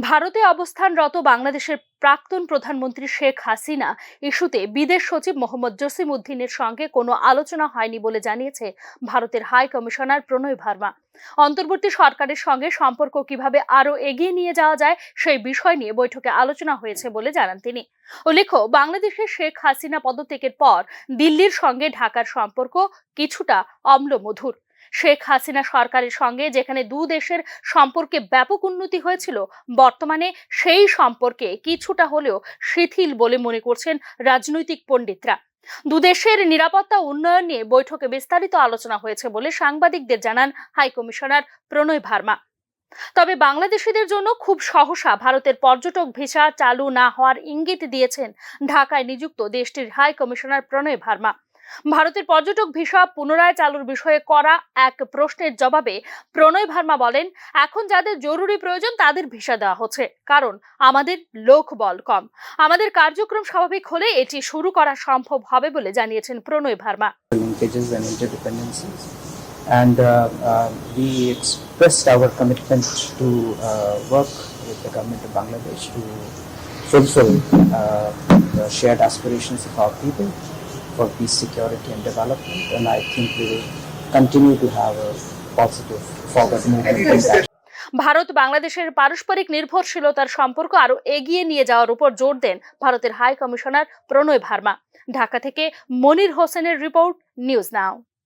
ভারতে অবস্থানরত বাংলাদেশের প্রাক্তন প্রধানমন্ত্রী শেখ হাসিনা ইস্যুতে বিদেশ সচিব মোহাম্মদ জসিম-উদ্দিনের সঙ্গে কোনো আলোচনা হয়নি বলে জানিয়েছে ভারতের হাই কমিশনার প্রণয় ভার্মা। অন্তর্বর্তী সরকারের সঙ্গে সম্পর্ক কিভাবে আরও এগিয়ে নিয়ে যাওয়া যায় সেই বিষয় নিয়ে বৈঠকে আলোচনা হয়েছে বলে জানান তিনি। উল্লেখ্য, বাংলাদেশের শেখ হাসিনা পদত্যাগের পর দিল্লির সঙ্গে ঢাকার সম্পর্ক কিছুটা অম্লমধুর। শেখ হাসিনা সরকারের সঙ্গে যেখানে দু দেশের সম্পর্কে ব্যাপক উন্নতি হয়েছিল, বর্তমানে সেই সম্পর্কে কিছুটা হলেও শিথিল বলে মনে করছেন রাজনৈতিক পণ্ডিতরা। দুদেশের নিরাপত্তা উন্নয়ন নিয়ে বৈঠকে বিস্তারিত আলোচনা হয়েছে বলে সাংবাদিকদের জানান হাই কমিশনার প্রণয় ভার্মা। তবে বাংলাদেশিদের জন্য খুব সহসা ভারতের পর্যটক ভিসা চালু না হওয়ার ইঙ্গিত দিয়েছেন ঢাকায় নিযুক্ত দেশটির হাই কমিশনার প্রণয় ভার্মা। ভারতের পর্যটক ভিসা পুনরায় চালুর বিষয়ে করা এক প্রশ্নের জবাবে প্রণয় ভার্মা বলেন, এখন যাদের জরুরি প্রয়োজন তাদের ভিসা দেওয়া হচ্ছে, কারণ আমাদের লোকবল কম। আমাদের কার্যক্রম স্বাভাবিক হলে এটি শুরু করা সম্ভব হবে বলে জানিয়েছেন প্রণয় Verma. And we expressed our commitment to work with the government of Bangladesh to fulfill the shared aspirations of our people for peace, security and development, and I think we will continue to have a positive forward movement in that. Bharat বাংলাদেশের পারস্পরিক নির্ভরশীলতার সম্পর্ক আরো এগিয়ে নিয়ে যাওয়ার উপর জোর দেন ভারতের হাই কমিশনার প্রণয় ভার্মা। ঢাকা থেকে মনির হোসেনের রিপোর্ট, নিউজ নাও।